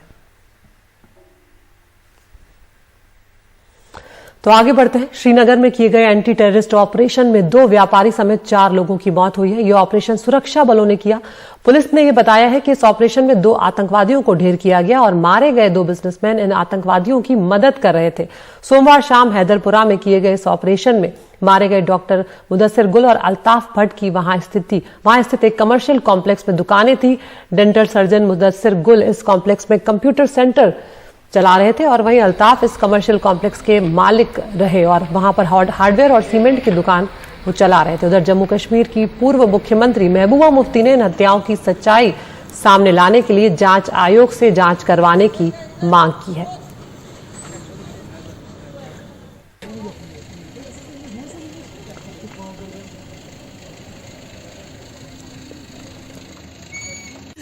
तो आगे बढ़ते हैं। श्रीनगर में किए गए एंटी टेररिस्ट ऑपरेशन में 2 व्यापारी समेत 4 लोगों की मौत हुई है। यह ऑपरेशन सुरक्षा बलों ने किया। पुलिस ने यह बताया है कि इस ऑपरेशन में 2 आतंकवादियों को ढेर किया गया और मारे गए 2 बिजनेसमैन इन आतंकवादियों की मदद कर रहे थे। सोमवार शाम हैदरपुरा में किए गए इस ऑपरेशन में मारे गए डॉक्टर मुदस्सिर गुल और अल्ताफ भट्ट की वहां स्थित एक कमर्शियल कॉम्प्लेक्स में दुकानें थी। डेंटल सर्जन मुदस्सिर गुल इस कॉम्प्लेक्स में कंप्यूटर सेंटर चला रहे थे और वहीं अल्ताफ इस कमर्शियल कॉम्प्लेक्स के मालिक रहे और वहां पर हार्डवेयर और सीमेंट की दुकान वो चला रहे थे। उधर जम्मू कश्मीर की पूर्व मुख्यमंत्री महबूबा मुफ्ती ने इन हत्याओं की सच्चाई सामने लाने के लिए जांच आयोग से जांच करवाने की मांग की है।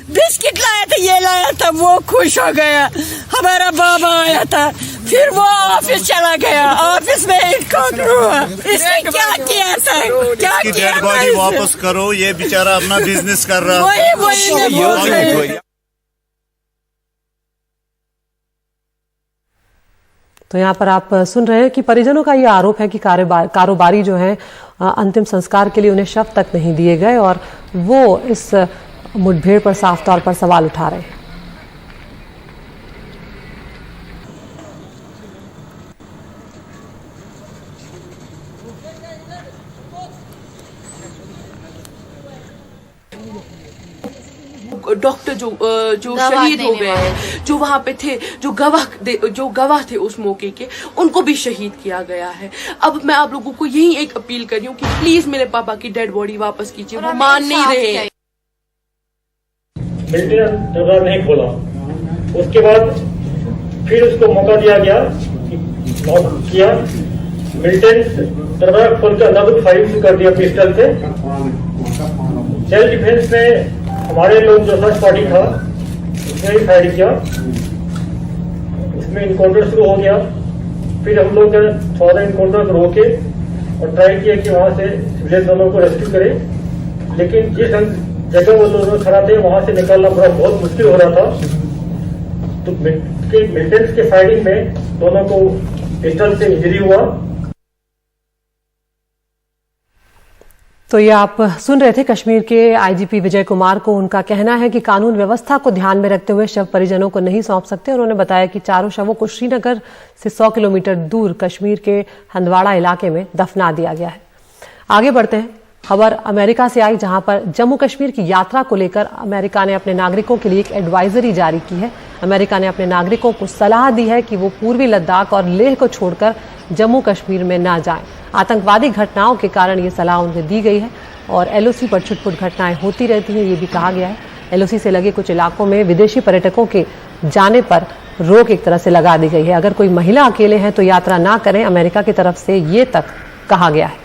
बिस्किट लाया था, ये लाया था, वो खुश हो गया। हमारा बाबा आया था, फिर वो ऑफिस चला गया, ऑफिस में इनकाउंटर हुआ। इसने क्या किया था? क्या किया?
डेड बॉडी वापस करो, ये बेचारा अपना बिजनेस कर रहा
तो तो यहाँ पर आप सुन रहे हैं कि परिजनों का ये आरोप है कि कारोबारी जो है अंतिम संस्कार के लिए उन्हें शव तक नहीं दिए गए और वो इस मुठभेड़ पर साफ तौर पर सवाल उठा रहे हैं।
डॉक्टर जो शहीद हो गए हैं, जो वहाँ पे थे, जो गवाह थे उस मौके के, उनको भी शहीद किया गया है। अब मैं आप लोगों को यही एक अपील कर रही हूँ कि प्लीज मेरे पापा की डेड बॉडी वापस कीजिए, वो मान नहीं रहे।
दरबार नहीं खोला, उसके बाद फिर उसको मौका दिया गया किया, मिलिटेंट दरबार खोलकर नगद फायरिंग कर दिया पिस्टल से। सेल्फ डिफेंस में हमारे लोग जो थर्ड पार्टी था उसने भी फायरिंग किया, उसमें इनकाउंटर शुरू हो गया। फिर हम लोग थोड़ा इनकाउंटर को रोके और ट्राई किया कि वहां से सिविलियन दोनों को रेस्क्यू करें, लेकिन जिस जगह वो लोग खड़ा थे वहां से निकालना बहुत मुश्किल हो रहा था। तो मिलिटेंट्स के फायरिंग में दोनों को पिस्टल से इंजरी हुआ।
तो ये आप सुन रहे थे कश्मीर के आईजीपी विजय कुमार को। उनका कहना है कि कानून व्यवस्था को ध्यान में रखते हुए शव परिजनों को नहीं सौंप सकते। उन्होंने बताया कि चारों शवों को श्रीनगर से 100 किलोमीटर दूर कश्मीर के हंदवाड़ा इलाके में दफना दिया गया है। आगे बढ़ते हैं, खबर अमेरिका से आई, जहां पर जम्मू कश्मीर की यात्रा को लेकर अमेरिका ने अपने नागरिकों के लिए एक एडवाइजरी जारी की है। अमेरिका ने अपने नागरिकों को सलाह दी है कि वो पूर्वी लद्दाख और लेह को छोड़कर जम्मू कश्मीर में न जाएं। आतंकवादी घटनाओं के कारण ये सलाह उन्हें दी गई है और एलओसी पर छुटपुट घटनाएं होती रहती हैं, ये भी कहा गया है। एलओसी से लगे कुछ इलाकों में विदेशी पर्यटकों के जाने पर रोक एक तरह से लगा दी गई है। अगर कोई महिला अकेले हैं तो यात्रा ना करें, अमेरिका की तरफ से ये तक कहा गया है।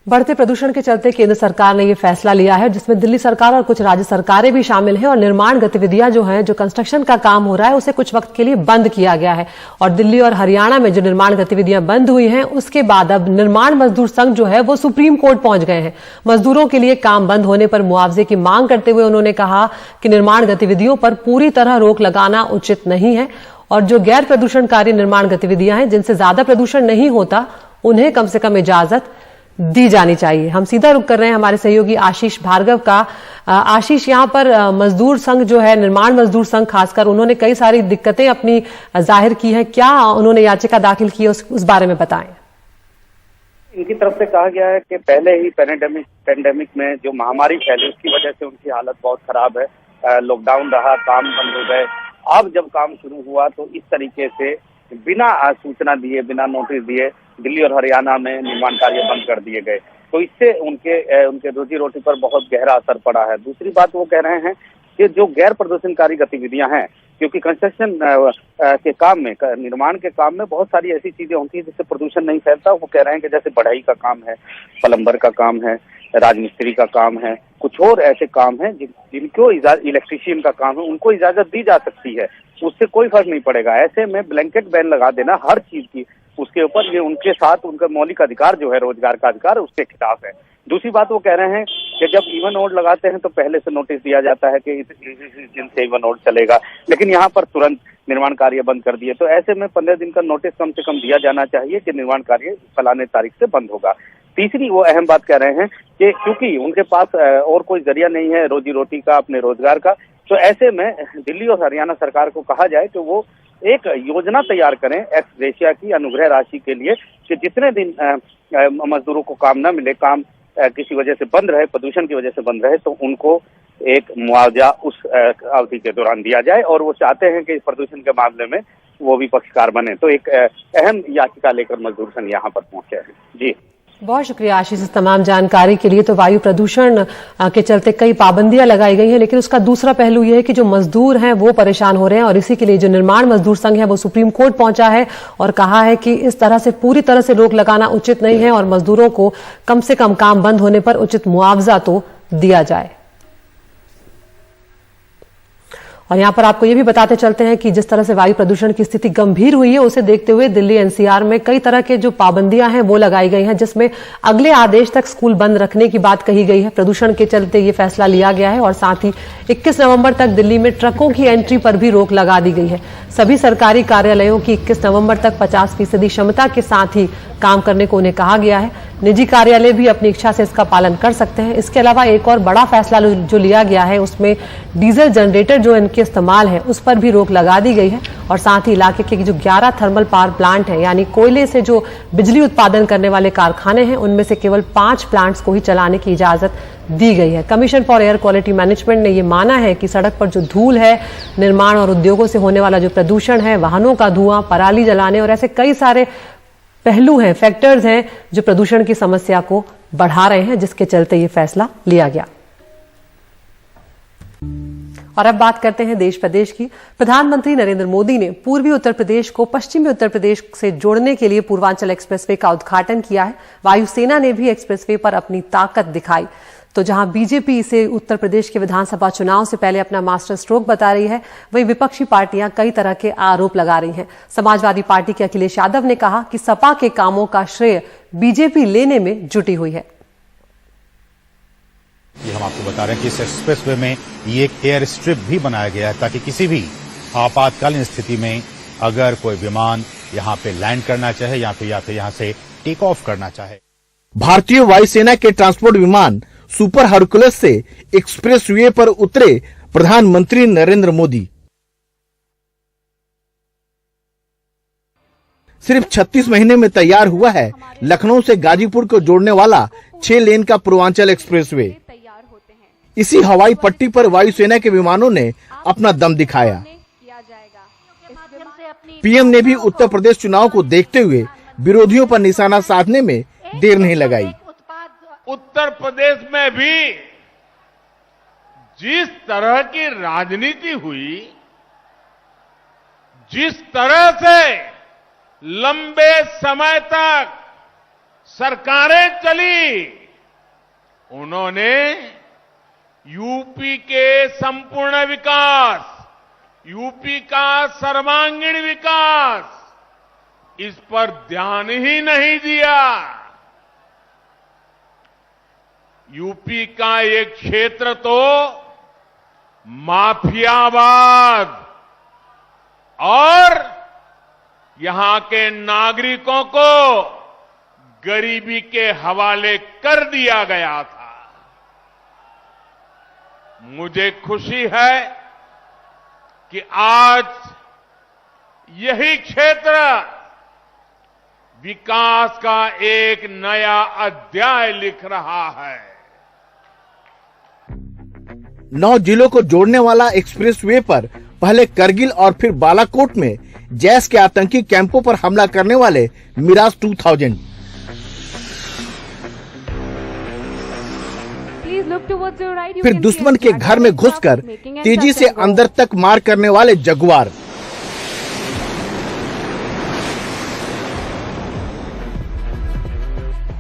बढ़ते प्रदूषण के चलते केंद्र सरकार ने यह फैसला लिया है, जिसमें दिल्ली सरकार और कुछ राज्य सरकारें भी शामिल हैं और निर्माण गतिविधियां जो हैं, जो कंस्ट्रक्शन का काम हो रहा है, उसे कुछ वक्त के लिए बंद किया गया है। और दिल्ली और हरियाणा में जो निर्माण गतिविधियां बंद हुई हैं, उसके बाद अब निर्माण मजदूर संघ जो है वो सुप्रीम कोर्ट पहुंच गए हैं। मजदूरों के लिए काम बंद होने पर मुआवजे की मांग करते हुए उन्होंने कहा कि निर्माण गतिविधियों पर पूरी तरह रोक लगाना उचित नहीं है और जो गैर प्रदूषणकारी निर्माण गतिविधियां हैं, जिनसे ज्यादा प्रदूषण नहीं होता, उन्हें कम से कम इजाजत दी जानी चाहिए। हम सीधा रुख कर रहे हैं हमारे सहयोगी आशीष भार्गव का। आशीष, यहाँ पर मजदूर संघ जो है, निर्माण मजदूर संघ खासकर, उन्होंने कई सारी दिक्कतें अपनी जाहिर की हैं। क्या उन्होंने याचिका दाखिल की है, उस बारे में बताएं।
इनकी तरफ से कहा गया है कि पहले ही पैंडेमिक में जो महामारी फैली उसकी वजह से उनकी हालत बहुत खराब है। लॉकडाउन रहा, काम बंद हो गए। अब जब काम शुरू हुआ तो इस तरीके से बिना सूचना दिए, बिना नोटिस दिए दिल्ली और हरियाणा में निर्माण कार्य बंद कर दिए गए। तो इससे उनके रोजी रोटी पर बहुत गहरा असर पड़ा है। दूसरी बात वो कह रहे हैं कि जो गैर प्रदूषणकारी गतिविधियां हैं, क्योंकि कंस्ट्रक्शन के काम में, निर्माण के काम में बहुत सारी ऐसी चीजें होती है जिससे प्रदूषण नहीं फैलता। वो कह रहे हैं कि जैसे बढ़ई का काम है, प्लम्बर का काम है, राजमिस्त्री का काम है, कुछ और ऐसे काम है जिनको इलेक्ट्रीशियन का काम है, उनको इजाजत दी जा सकती है, उससे कोई फर्क नहीं पड़ेगा। ऐसे में ब्लैंकेट बैन लगा देना हर चीज की, उसके ऊपर ये उनके साथ उनका मौलिक अधिकार जो है, रोजगार का अधिकार, उसके खिलाफ है। दूसरी बात वो कह रहे हैं कि जब इवन ओड लगाते हैं तो पहले से नोटिस दिया जाता है कि इस दिन से इवन ओड चलेगा, लेकिन यहाँ पर तुरंत निर्माण कार्य बंद कर दिए। तो ऐसे में 15 दिन का नोटिस कम से कम दिया जाना चाहिए कि निर्माण कार्य फलाने तारीख से बंद होगा। तीसरी वो अहम बात कह रहे हैं कि क्योंकि उनके पास और कोई जरिया नहीं है रोजी रोटी का, अपने रोजगार का, तो ऐसे में दिल्ली और हरियाणा सरकार को कहा जाए कि वो एक योजना तैयार करें एक्स ग्रेशिया की अनुग्रह राशि के लिए, कि जितने दिन मजदूरों को काम न मिले, काम किसी वजह से बंद रहे, प्रदूषण की वजह से बंद रहे, तो उनको एक मुआवजा उस अवधि के दौरान दिया जाए। और वो चाहते हैं कि प्रदूषण के मामले में वो भी पक्षकार बने। तो एक अहम याचिका लेकर मजदूर संघ यहाँ पर पहुंचे हैं। जी,
बहुत शुक्रिया आशीष इस तमाम जानकारी के लिए। तो वायु प्रदूषण के चलते कई पाबंदियां लगाई गई हैं, लेकिन उसका दूसरा पहलू यह है कि जो मजदूर हैं वो परेशान हो रहे हैं और इसी के लिए जो निर्माण मजदूर संघ है वो सुप्रीम कोर्ट पहुंचा है और कहा है कि इस तरह से पूरी तरह से रोक लगाना उचित नहीं है और मजदूरों को कम से कम काम बंद होने पर उचित मुआवजा तो दिया जाए। और यहाँ पर आपको ये भी बताते चलते हैं कि जिस तरह से वायु प्रदूषण की स्थिति गंभीर हुई है, उसे देखते हुए दिल्ली एनसीआर में कई तरह के जो पाबंदियां हैं वो लगाई गई हैं, जिसमें अगले आदेश तक स्कूल बंद रखने की बात कही गई है। प्रदूषण के चलते ये फैसला लिया गया है और साथ ही 21 नवंबर तक दिल्ली में ट्रकों की एंट्री पर भी रोक लगा दी गई है। सभी सरकारी कार्यालयों की 21 नवंबर तक 50% क्षमता के साथ ही काम करने को उन्हें कहा गया है। निजी कार्यालय भी अपनी इच्छा से इसका पालन कर सकते हैं। इसके अलावा एक और बड़ा फैसला जो लिया गया है, उसमें डीजल जनरेटर जो इनके इस्तेमाल है उस पर भी रोक लगा दी गई है और साथ ही इलाके के जो 11 थर्मल पावर प्लांट हैं, यानी कोयले से जो बिजली उत्पादन करने वाले कारखाने हैं, उनमें से केवल 5 प्लांट्स को ही चलाने की इजाजत दी गई है। Commission for air quality management ने यह माना है कि सड़क पर जो धूल है, निर्माण और उद्योगों से होने वाला जो प्रदूषण है, वाहनों का धुआं, पराली जलाने और ऐसे कई सारे पहलू हैं, फैक्टर्स हैं जो प्रदूषण की समस्या को बढ़ा रहे हैं, जिसके चलते ये फैसला लिया गया। और अब बात करते हैं देश प्रदेश की। प्रधानमंत्री नरेंद्र मोदी ने पूर्वी उत्तर प्रदेश को पश्चिमी उत्तर प्रदेश से जोड़ने के लिए पूर्वांचल एक्सप्रेसवे का उद्घाटन किया है। वायुसेना ने भी एक्सप्रेसवे पर अपनी ताकत दिखाई। तो जहां बीजेपी इसे उत्तर प्रदेश के विधानसभा चुनाव से पहले अपना मास्टर स्ट्रोक बता रही है, वहीं विपक्षी पार्टियां कई तरह के आरोप लगा रही हैं। समाजवादी पार्टी के अखिलेश यादव ने कहा कि सपा के कामों का श्रेय बीजेपी लेने में जुटी हुई है।
ये हम आपको बता रहे हैं कि इस एक्सप्रेसवे में ये एक एयर स्ट्रिप भी बनाया गया है ताकि किसी भी आपातकालीन स्थिति में अगर कोई विमान यहाँ पे लैंड करना चाहे या फिर यहाँ से टेक ऑफ करना चाहे।
भारतीय वायुसेना के ट्रांसपोर्ट विमान सुपर हरकुलस से एक्सप्रेसवे पर उतरे प्रधानमंत्री नरेंद्र मोदी। सिर्फ 36 महीने में तैयार हुआ है लखनऊ से गाजीपुर को जोड़ने वाला 6 लेन का पूर्वांचल एक्सप्रेसवे। इसी हवाई पट्टी पर वायुसेना के विमानों ने अपना दम दिखाया। पीएम ने भी उत्तर प्रदेश चुनाव को देखते हुए विरोधियों पर निशाना साधने में देर नहीं लगाई।
उत्तर प्रदेश में भी जिस तरह की राजनीति हुई, जिस तरह से लंबे समय तक सरकारें चली, उन्होंने यूपी के संपूर्ण विकास, यूपी का सर्वांगीण विकास, इस पर ध्यान ही नहीं दिया। यूपी का एक क्षेत्र तो माफियावाद और यहां के नागरिकों को गरीबी के हवाले कर दिया गया था। मुझे खुशी है कि आज यही क्षेत्र विकास का एक नया अध्याय लिख रहा है।
9 जिलों को जोड़ने वाला एक्सप्रेसवे पर पहले करगिल और फिर बालाकोट में जैश के आतंकी कैंपों पर हमला करने वाले मिराज 2000, फिर दुश्मन के घर में घुसकर तेजी से अंदर तक मार करने वाले जगुआर,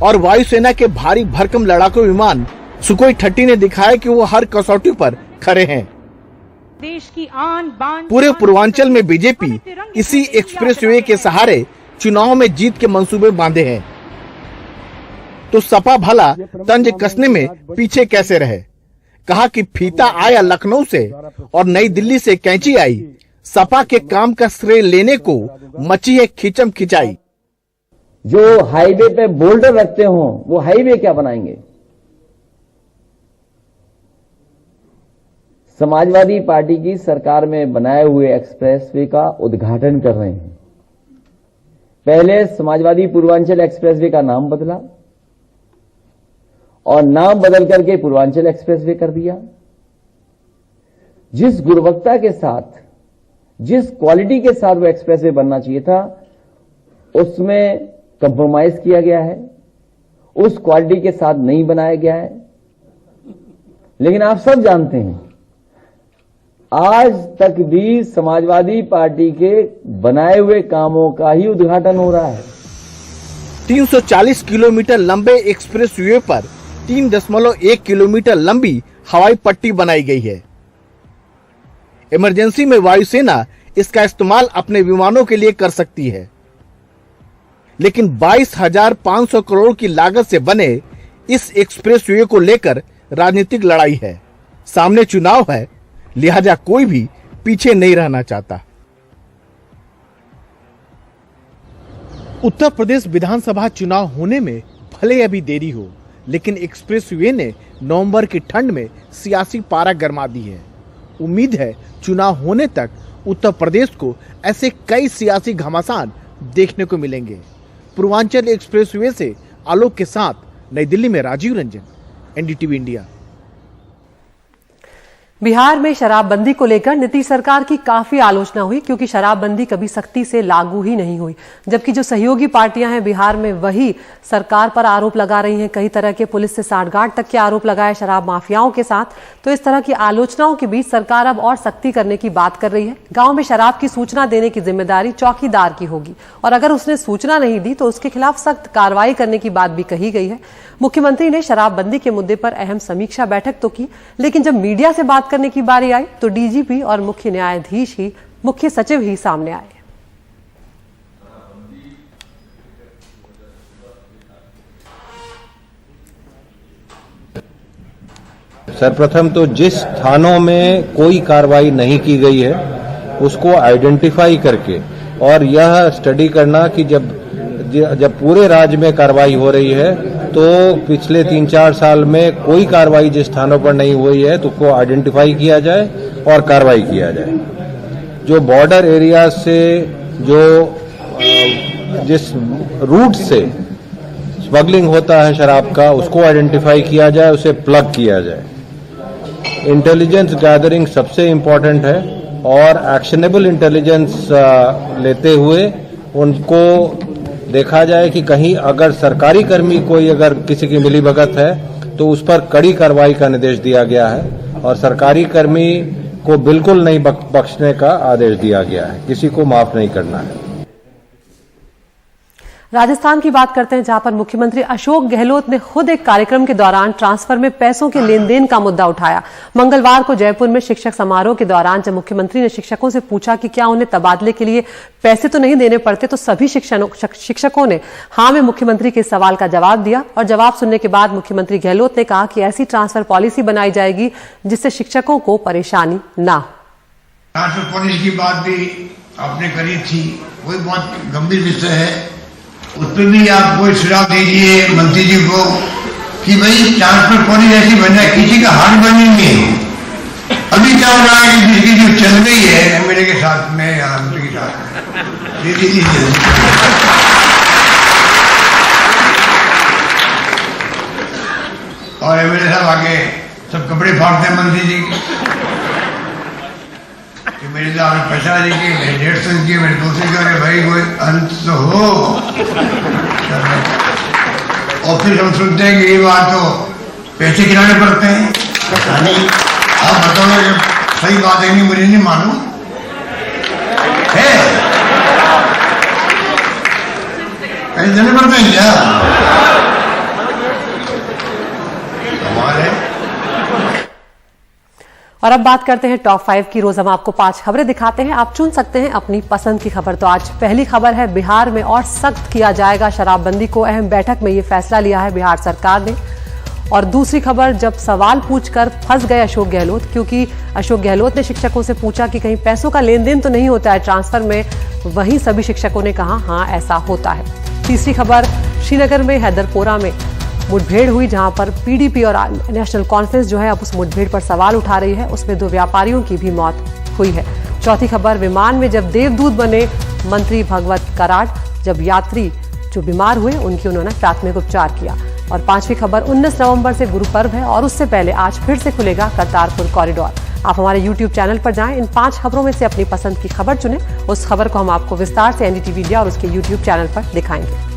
और वायुसेना के भारी भरकम लड़ाकू विमान सुखोई 30 ने दिखाया कि वो हर कसौटी पर खड़े हैं।
देश की आन बान
पूरे पूर्वांचल में बीजेपी इसी एक्सप्रेसवे के सहारे चुनाव में जीत के मंसूबे बांधे हैं, तो सपा भला तंज कसने में पीछे कैसे रहे। कहा कि फीता आया लखनऊ से और नई दिल्ली से कैंची आई, सपा के काम का श्रेय लेने को मची है खिंचम खिंचाई।
जो हाईवे पे बोल्डर रखते हो वो हाईवे क्या बनाएंगे। समाजवादी पार्टी की सरकार में बनाए हुए एक्सप्रेसवे का उद्घाटन कर रहे हैं। पहले समाजवादी पूर्वांचल एक्सप्रेसवे का नाम बदला और नाम बदल करके पूर्वांचल एक्सप्रेसवे कर दिया। जिस गुणवत्ता के साथ, जिस क्वालिटी के साथ वो एक्सप्रेसवे बनना चाहिए था, उसमें कंप्रोमाइज किया गया है, उस क्वालिटी के साथ नहीं बनाया गया है। लेकिन आप सब जानते हैं आज तक भी समाजवादी पार्टी के बनाए हुए कामों का ही उद्घाटन हो रहा है।
340 किलोमीटर लंबे एक्सप्रेसवे पर 3.1 किलोमीटर लंबी हवाई पट्टी बनाई गई है। इमरजेंसी में वायुसेना इसका इस्तेमाल अपने विमानों के लिए कर सकती है, लेकिन 22,500 करोड़ की लागत से बने इस एक्सप्रेसवे को लेकर राजनीतिक लड़ाई है। सामने चुनाव है, लिहाजा कोई भी पीछे नहीं रहना चाहता। उत्तर प्रदेश विधानसभा चुनाव होने में भले अभी देरी हो, लेकिन एक्सप्रेसवे ने नवंबर की ठंड में सियासी पारा गरमा दी है। उम्मीद है चुनाव होने तक उत्तर प्रदेश को ऐसे कई सियासी घमासान देखने को मिलेंगे। पूर्वांचल एक्सप्रेसवे से आलोक के साथ नई दिल्ली में राजीव रंजन, एनडीटीवी इंडिया।
बिहार में शराबबंदी को लेकर नीतीश सरकार की काफी आलोचना हुई, क्योंकि शराबबंदी कभी सख्ती से लागू ही नहीं हुई, जबकि जो सहयोगी पार्टियां हैं बिहार में वही सरकार पर आरोप लगा रही हैं। कई तरह के पुलिस से सांठगांठ तक के आरोप लगाए शराब माफियाओं के साथ। तो इस तरह की आलोचनाओं के बीच सरकार अब और सख्ती करने की बात कर रही है। गांव में शराब की सूचना देने की जिम्मेदारी चौकीदार की होगी, और अगर उसने सूचना नहीं दी तो उसके खिलाफ सख्त कार्रवाई करने की बात भी कही गई है। मुख्यमंत्री ने शराबबंदी के मुद्दे पर अहम समीक्षा बैठक तो की, लेकिन जब मीडिया से बात करने की बारी आई तो डीजीपी और मुख्य न्यायाधीश ही, मुख्य सचिव ही सामने आए।
सर्वप्रथम तो जिस थानों में कोई कार्रवाई नहीं की गई है उसको आइडेंटिफाई करके और यह स्टडी करना कि जब पूरे राज्य में कार्रवाई हो रही है तो पिछले 3-4 साल में कोई कार्रवाई जिस थानों पर नहीं हुई है तो उसको आइडेंटिफाई किया जाए और कार्रवाई किया जाए। जो बॉर्डर एरिया से जिस रूट से स्मगलिंग होता है शराब का उसको आइडेंटिफाई किया जाए, उसे प्लग किया जाए। इंटेलिजेंस गैदरिंग सबसे इम्पोर्टेंट है और एक्शनेबल इंटेलिजेंस लेते हुए उनको देखा जाए कि कहीं अगर सरकारी कर्मी कोई अगर किसी की मिलीभगत है तो उस पर कड़ी कार्रवाई का निर्देश दिया गया है और सरकारी कर्मी को बिल्कुल नहीं बख्शने का आदेश दिया गया है, किसी को माफ नहीं करना है।
राजस्थान की बात करते हैं, जहां पर मुख्यमंत्री अशोक गहलोत ने खुद एक कार्यक्रम के दौरान ट्रांसफर में पैसों के लेन देन का मुद्दा उठाया। मंगलवार को जयपुर में शिक्षक समारोह के दौरान जब मुख्यमंत्री ने शिक्षकों से पूछा कि क्या उन्हें तबादले के लिए पैसे तो नहीं देने पड़ते, तो सभी शिक्षकों ने हां में मुख्यमंत्री के सवाल का जवाब दिया। और जवाब सुनने के बाद मुख्यमंत्री गहलोत ने कहा कि ऐसी ट्रांसफर पॉलिसी बनाई जाएगी जिससे शिक्षकों को परेशानी ना हो।
ट्रांसफर पॉलिसी की बात भी आपने करी थी, वही बहुत गंभीर विषय है। उस पर भी आप कोई सुझाव दीजिए मंत्री जी को कि भाई ट्रांसफर पॉलिसी ऐसी बन जाए किसी का हाथ बनेंगे। अभी क्या हो रहा है कि जिसकी जो चल रही है एमएलए के साथ में या मंत्री के साथ और एमएलए साहब आगे सब कपड़े फाड़ते हैं मंत्री जी कि मेरे लिए आपने पैसा देखिए, मेरे 150 की, मेरे 200 की, भाई कोई अंत तो हो। और फिर हम सुनते हैं कि ये बात तो पैसे गिराने पड़ते हैं। आप बताओ जब सही बात है, नहीं मुझे नहीं मालूम है, पैसे देने पड़ते हैं क्या हमारे।
और अब बात करते हैं टॉप 5 की। रोज हम आपको 5 खबरें दिखाते हैं, आप चुन सकते हैं अपनी पसंद की खबर। तो आज पहली खबर है, बिहार में और सख्त किया जाएगा शराबबंदी को। अहम बैठक में ये फैसला लिया है बिहार सरकार ने। और दूसरी खबर, जब सवाल पूछकर फंस गए अशोक गहलोत, क्योंकि अशोक गहलोत ने शिक्षकों से पूछा कि कहीं पैसों का लेन देन तो नहीं होता है ट्रांसफर में, वहीं सभी शिक्षकों ने कहा हाँ ऐसा होता है। तीसरी खबर, श्रीनगर में हैदरपोरा में मुठभेड़ हुई, जहां पर पीडीपी और नेशनल कॉन्फ्रेंस जो है अब उस मुठभेड़ पर सवाल उठा रही है, उसमें 2 व्यापारियों की भी मौत हुई है। चौथी खबर, विमान में जब देवदूत बने मंत्री भगवत कराड़, जब यात्री जो बीमार हुए उनकी उन्होंने प्राथमिक उपचार किया। और 5वीं खबर, 19 नवंबर से गुरु पर्व है और उससे पहले आज फिर से खुलेगा करतारपुर कॉरिडोर। आप हमारे YouTube चैनल पर जाएं, इन 5 खबरों में से अपनी पसंद की खबर चुनें। उस खबर को हम आपको विस्तार से एनडीटीवी इंडिया और उसके YouTube चैनल पर दिखाएंगे।